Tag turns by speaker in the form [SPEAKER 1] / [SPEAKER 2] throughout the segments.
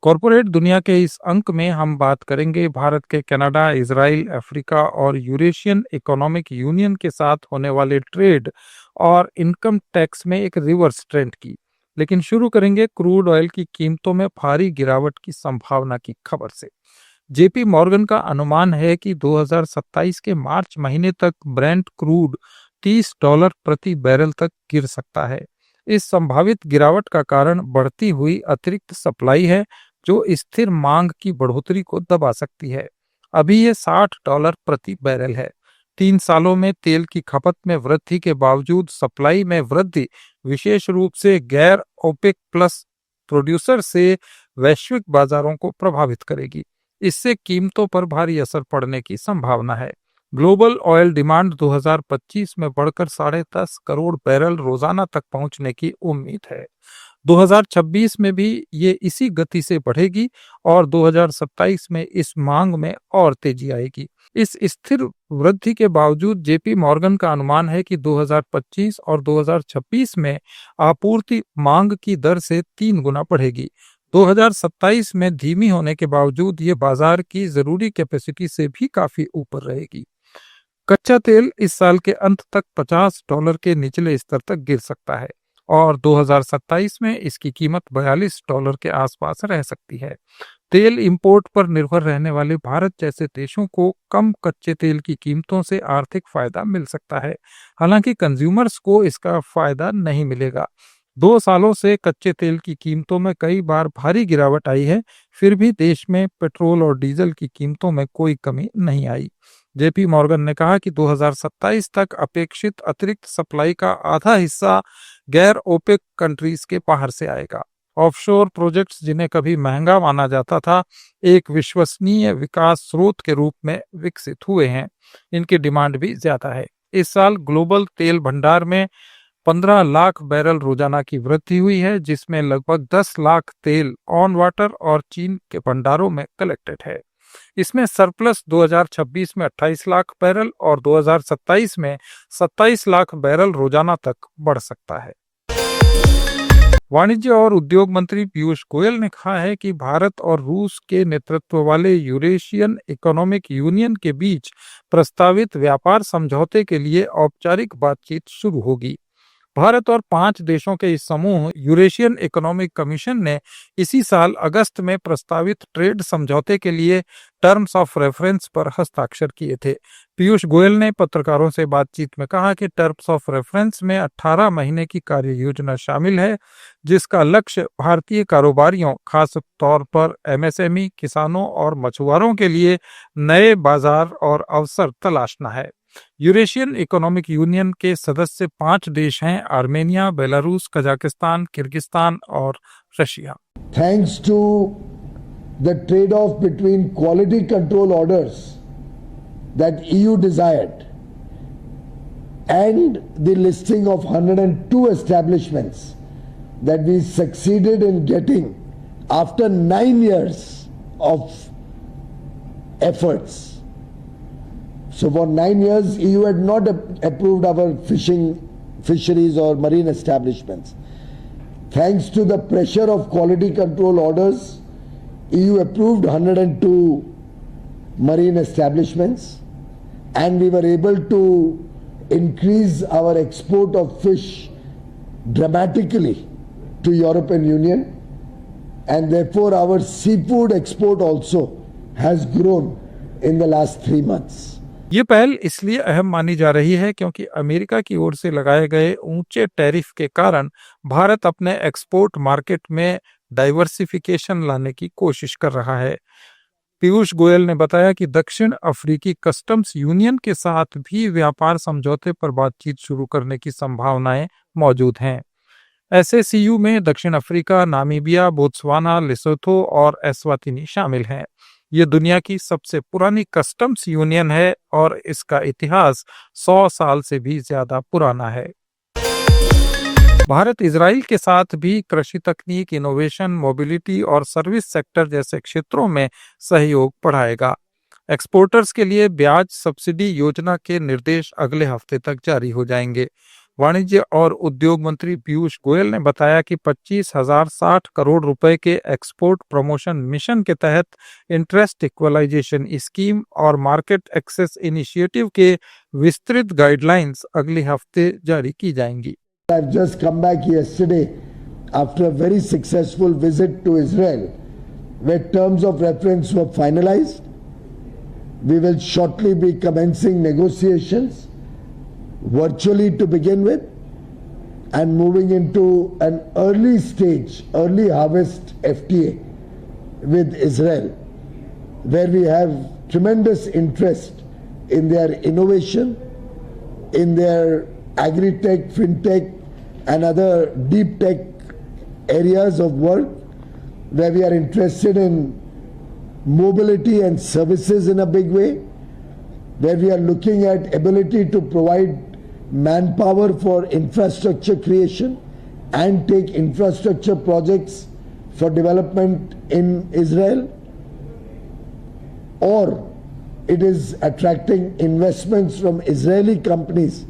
[SPEAKER 1] Corporate दुनिया के इस अंक में हम बात करेंगे भारत के कनाडा, इजराइल, अफ्रीका और यूरेशियन इकोनॉमिक यूनियन के साथ होने वाले ट्रेड और इनकम टैक्स में एक रिवर्स ट्रेंड की। लेकिन शुरू करेंगे क्रूड ऑयल की कीमतों में भारी गिरावट की संभावना की खबर से। जेपी मॉर्गन का अनुमान है कि 2027 के मार्च महीने तक ब्रेंट क्रूड $30 प्रति बैरल तक गिर सकता है। इस संभावित गिरावट का कारण बढ़ती हुई अतिरिक्त सप्लाई है, जो स्थिर मांग की बढ़ोतरी को दबा सकती है। अभी ये $60 प्रति बैरल है। 3 सालों में तेल की खपत में वृद्धि के बावजूद सप्लाई में वृद्धि, विशेष रूप से गैर ओपेक प्लस प्रोड्यूसर से वैश्विक बाजारों को प्रभावित करेगी। इससे कीमतों पर भारी असर पड़ने की संभावना है। ग्लोबल ऑयल डिमांड 2025 में बढ़कर 10.5 करोड़ बैरल रोजाना तक पहुंचने की उम्मीद है। 2026 में भी ये इसी गति से बढ़ेगी और 2027 में इस मांग में और तेजी आएगी। इस स्थिर वृद्धि के बावजूद जेपी मॉर्गन का अनुमान है कि 2025 और 2026 में आपूर्ति मांग की दर से 3 गुना बढ़ेगी। 2027 में धीमी होने के बावजूद ये बाजार की जरूरी कैपेसिटी से भी काफी ऊपर रहेगी। कच्चा तेल इस साल के अंत तक $50 के निचले स्तर तक गिर सकता है और 2027 में इसकी कीमत $42 के आसपास रह सकती है। तेल इंपोर्ट पर निर्भर रहने वाले भारत जैसे देशों को कम कच्चे तेल की कीमतों से आर्थिक फायदा मिल सकता है। हालांकि कंज्यूमर्स को इसका फायदा नहीं मिलेगा। 2 सालों से कच्चे तेल की कीमतों में कई बार भारी गिरावट आई है, फिर भी देश में पेट्रोल और डीजल की कीमतों में कोई कमी नहीं आई। जेपी मॉर्गन ने कहा कि 2027 तक अपेक्षित अतिरिक्त सप्लाई का आधा हिस्सा गैर ओपेक कंट्रीज के बाहर से आएगा। ऑफशोर प्रोजेक्ट्स, जिन्हें कभी महंगा माना जाता था, एक विश्वसनीय विकास स्रोत के रूप में विकसित हुए हैं। इनकी डिमांड भी ज्यादा है। इस साल ग्लोबल तेल भंडार में 15 लाख बैरल रोजाना की वृद्धि हुई है, जिसमें लगभग 10 लाख तेल ऑन वाटर और चीन के भंडारों में कलेक्टेड है। इसमें सरप्लस 2026 में 28 लाख बैरल और 2027 में 27 लाख बैरल रोजाना तक बढ़ सकता है। वाणिज्य और उद्योग मंत्री पीयूष गोयल ने कहा है कि भारत और रूस के नेतृत्व वाले यूरेशियन इकोनॉमिक यूनियन के बीच प्रस्तावित व्यापार समझौते के लिए औपचारिक बातचीत शुरू होगी। भारत और 5 देशों के इस समूह यूरेशियन इकोनॉमिक कमीशन ने इसी साल अगस्त में प्रस्तावित ट्रेड समझौते के लिए टर्म्स ऑफ रेफरेंस पर हस्ताक्षर किए थे। पीयूष गोयल ने पत्रकारों से बातचीत में कहा कि टर्म्स ऑफ रेफरेंस में 18 महीने की कार्य योजना शामिल है, जिसका लक्ष्य भारतीय कारोबारियों, खास तौर पर एमएसएमई, किसानों और मछुआरों के लिए नए बाजार और अवसर तलाशना है। यूरेशियन इकोनॉमिक यूनियन के सदस्य 5 देश हैं: आर्मेनिया, बेलारूस, कजाकिस्तान, किर्गिस्तान और Russia.
[SPEAKER 2] Thanks to the trade-off between quality control orders that EU desired and the listing of 102 establishments that we succeeded in getting after 9 years of efforts. So for 9 years, EU had not approved our fisheries or marine establishments. Thanks to the pressure of quality control orders, EU approved 102 marine establishments, and we were able to increase our export of fish dramatically to European Union, and therefore our seafood export also has grown in the last 3 months.
[SPEAKER 1] ये पहल इसलिए अहम मानी जा रही है क्योंकि America की ओर से लगाए गए ऊंचे टैरिफ के कारण भारत अपने एक्सपोर्ट मार्केट में डाइवर्सिफिकेशन लाने की कोशिश कर रहा है। पीयूष गोयल ने बताया कि दक्षिण अफ्रीकी कस्टम्स यूनियन के साथ भी व्यापार समझौते पर बातचीत शुरू करने की संभावनाएं मौजूद हैं। एससीयू में दक्षिण अफ्रीका, नामीबिया, बोत्सवाना, लेसोथो और एस्वातिनी शामिल हैं। ये दुनिया की सबसे पुरानी कस्टम्स यूनियन है और इसका इतिहास 100 साल से भी ज्यादा पुराना है। भारत इजराइल के साथ भी कृषि तकनीक, इनोवेशन, मोबिलिटी और सर्विस सेक्टर जैसे क्षेत्रों में सहयोग बढ़ाएगा। एक्सपोर्टर्स के लिए ब्याज सब्सिडी योजना के निर्देश अगले हफ्ते तक जारी हो जाएंगे। वाणिज्य और उद्योग मंत्री पीयूष गोयल ने बताया कि 25,060 करोड़ रुपए के एक्सपोर्ट प्रमोशन मिशन के तहत इंटरेस्ट इक्वलाइजेशन स्कीम और मार्केट एक्सेस इनिशिएटिव के विस्तृत गाइडलाइंस अगले हफ्ते जारी की जाएंगी।
[SPEAKER 2] I've just come back yesterday after a very successful visit to Israel, where terms of reference were finalized. We will shortly be commencing negotiations virtually to begin with, and moving into an early stage, early harvest FTA with Israel, where we have tremendous interest in their innovation, in their agri-tech, fintech and other deep tech areas of work, where we are interested in mobility and services in a big way, where we are looking at ability to provide manpower for infrastructure creation and take infrastructure projects for development in Israel, or it is attracting investments from Israeli companies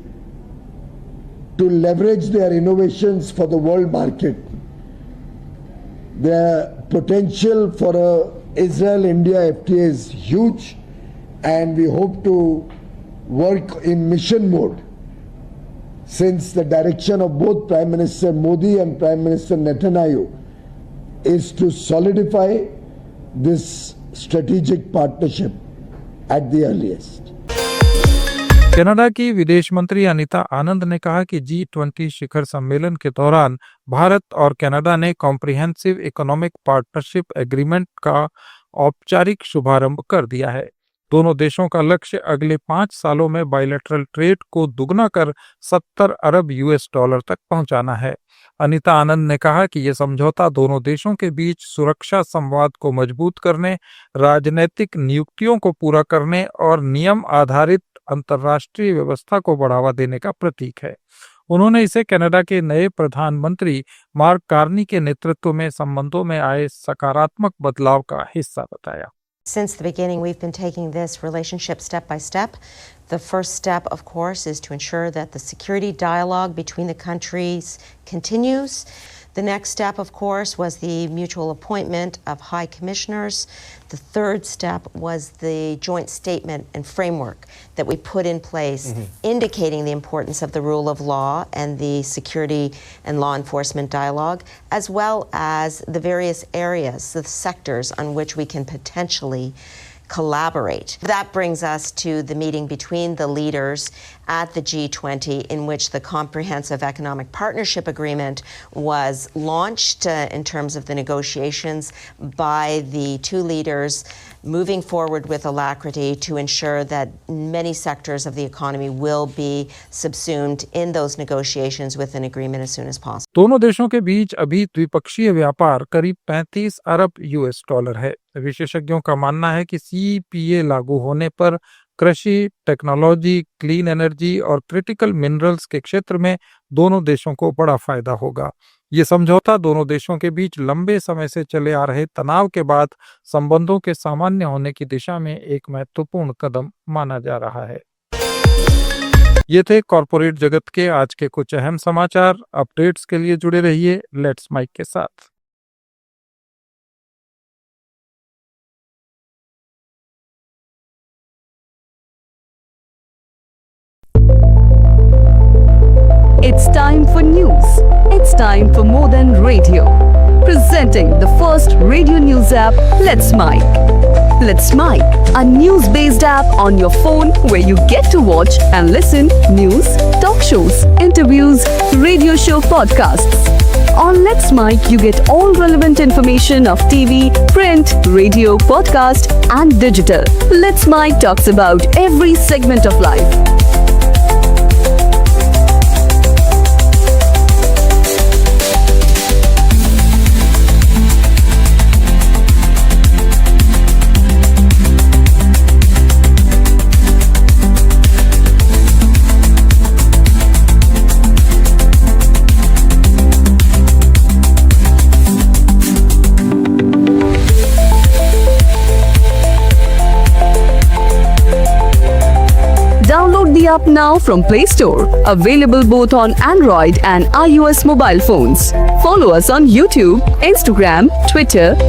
[SPEAKER 2] to leverage their innovations for the world market. The potential for a Israel-India FTA is huge, and we hope to work in mission mode, since the direction of both Prime Minister Modi and Prime Minister Netanyahu is to solidify this strategic partnership at the earliest.
[SPEAKER 1] Canada की विदेश मंत्री अनीता आनंद ने कहा कि G20 शिखर सम्मेलन के दौरान भारत और कनाडा ने कॉम्प्रिहेंसिव इकोनॉमिक पार्टनरशिप एग्रीमेंट का औपचारिक शुभारंभ कर दिया है। दोनों देशों का लक्ष्य अगले 5 सालों में बायलैटरल ट्रेड को दुगना कर 70 अरब US$ तक पहुंचाना है। अनीता आनंद ने कहा कि यह समझौता दोनों देशों के बीच सुरक्षा संवाद को मजबूत करने, राजनीतिक नियुक्तियों को पूरा करने और नियम आधारित अंतर्राष्ट्रीय व्यवस्था को बढ़ावा देने का प्रतीक है। उन्होंने इसे कनाडा के नए प्रधानमंत्री मार्क कार्नी के नेतृत्व में संबंधों में आए सकारात्मक बदलाव का हिस्सा बताया।
[SPEAKER 3] Since the beginning, we've been taking this relationship step by step. The first step, of course, is to ensure that the security dialogue between the countries continues. The next step, of course, was the mutual appointment of high commissioners. The third step was the joint statement and framework that we put in place, indicating the importance of the rule of law and the security and law enforcement dialogue, as well as the various areas, the sectors on which we can potentially collaborate. That brings us to the meeting between the leaders at the G20, in which the Comprehensive Economic Partnership Agreement was launched in terms of the negotiations by the two leaders, moving forward with alacrity to ensure that many sectors of the economy will be subsumed in those negotiations with an agreement as soon as possible.
[SPEAKER 1] दोनों देशों के बीच अभी द्विपक्षीय व्यापार करीब 35 अरब US$ है। विशेषज्ञों का मानना है कि CEPA लागू होने पर कृषि, टेक्नोलॉजी, क्लीन एनर्जी और क्रिटिकल मिनरल्स के क्षेत्र में दोनों देशों को बड़ा फायदा होगा। ये समझौता दोनों देशों के बीच लंबे समय से चले आ रहे तनाव के बाद संबंधों के सामान्य होने की दिशा में एक महत्वपूर्ण कदम माना जा रहा है। ये थे कॉर्पोरेट जगत के आज के कुछ अहम समाचार। अपडेट्स के लिए जुड़े रहिए लेट्स माइक के साथ।
[SPEAKER 4] It's time for news. It's time for more than radio. Presenting the first radio news app, Let's Mic. Let's Mic, a news-based app on your phone where you get to watch and listen news, talk shows, interviews, radio show podcasts. On Let's Mic, you get all relevant information of TV, print, radio, podcast, and digital. Let's Mic talks about every segment of life. Download app now from Play Store. Available both on Android and iOS mobile phones. Follow us on YouTube, Instagram, Twitter,